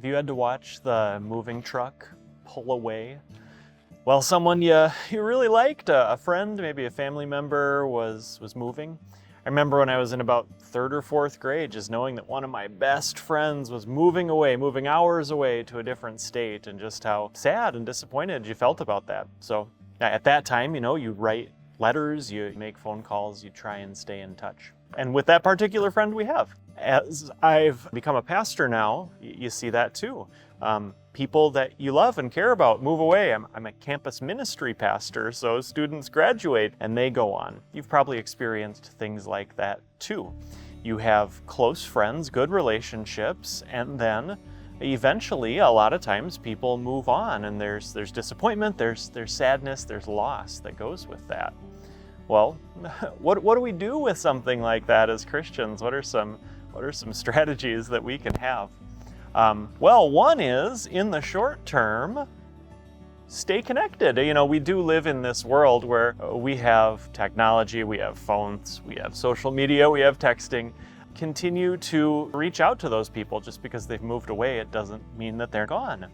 Have you had to watch the moving truck pull away? Well, someone you really liked, a friend, maybe a family member, was moving. I remember when I was in about 3rd or 4th grade, just knowing that one of my best friends was moving away, moving hours away to a different state, and just how sad and disappointed you felt about that. So at that time, you write letters, you make phone calls, you try and stay in touch. And with that particular friend we have. As I've become a pastor now, you see that too. People that you love and care about move away. I'm a campus ministry pastor, so students graduate and they go on. You've probably experienced things like that too. You have close friends, good relationships, and then eventually, a lot of times, people move on, and there's disappointment, there's sadness, there's loss that goes with that. Well, what do we do with something like that as Christians? What are some strategies that we can have? Well, one is, in the short term, stay connected. We do live in this world where we have technology, we have phones, we have social media, we have texting. Continue to reach out to those people. Just because they've moved away, it doesn't mean that they're gone.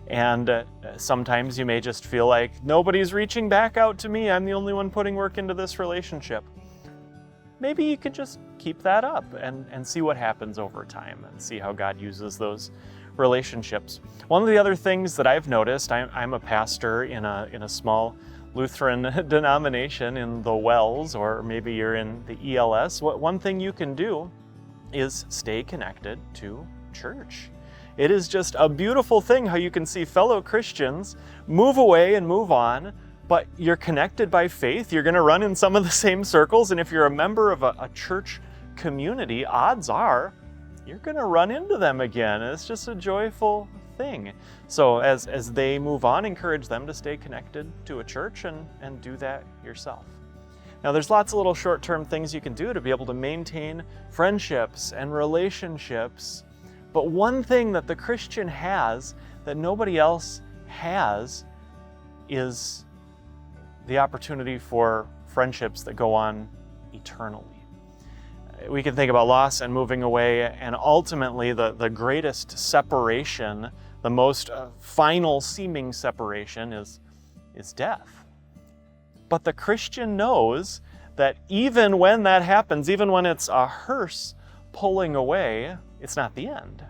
And sometimes you may just feel like nobody's reaching back out to me. I'm the only one putting work into this relationship. Maybe you could just keep that up and see what happens over time and see how God uses those relationships. One of the other things that I've noticed, I'm a pastor in a small Lutheran denomination in the Wells, or maybe you're in the ELS. One thing you can do is stay connected to church. It is just a beautiful thing how you can see fellow Christians move away and move on, but you're connected by faith. You're going to run in some of the same circles, and if you're a member of a church community, odds are you're going to run into them again. It's just a joyful thing. So as they move on, encourage them to stay connected to a church and do that yourself. Now, there's lots of little short-term things you can do to be able to maintain friendships and relationships. But one thing that the Christian has that nobody else has is the opportunity for friendships that go on eternally. We can think about loss and moving away, and ultimately the greatest separation, the most final seeming separation is death. But the Christian knows that even when that happens, even when it's a hearse pulling away, it's not the end.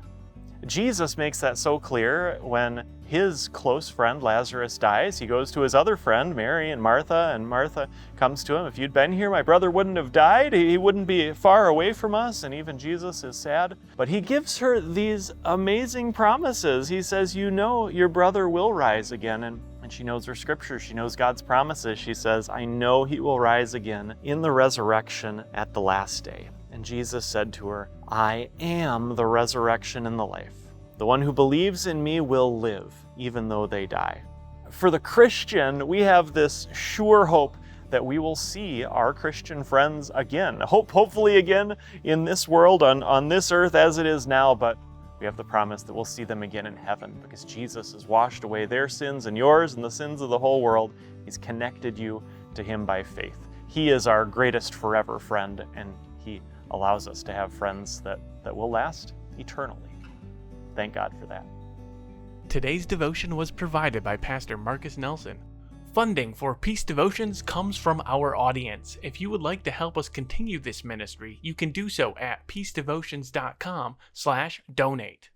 Jesus makes that so clear when his close friend Lazarus dies. He goes to his other friend, Mary and Martha comes to him. If you'd been here, my brother wouldn't have died. He wouldn't be far away from us. And even Jesus is sad. But he gives her these amazing promises. He says, your brother will rise again. And she knows her scripture. She knows God's promises. She says, I know he will rise again in the resurrection at the last day. And Jesus said to her, I am the resurrection and the life. The one who believes in me will live, even though they die. For the Christian, we have this sure hope that we will see our Christian friends again. Hopefully again in this world, on this earth as it is now, but we have the promise that we'll see them again in heaven because Jesus has washed away their sins and yours and the sins of the whole world. He's connected you to him by faith. He is our greatest forever friend, and he allows us to have friends that will last eternally. Thank God for that. Today's devotion was provided by Pastor Marcus Nelson. Funding for Peace Devotions comes from our audience. If you would like to help us continue this ministry, you can do so at peacedevotions.com/donate.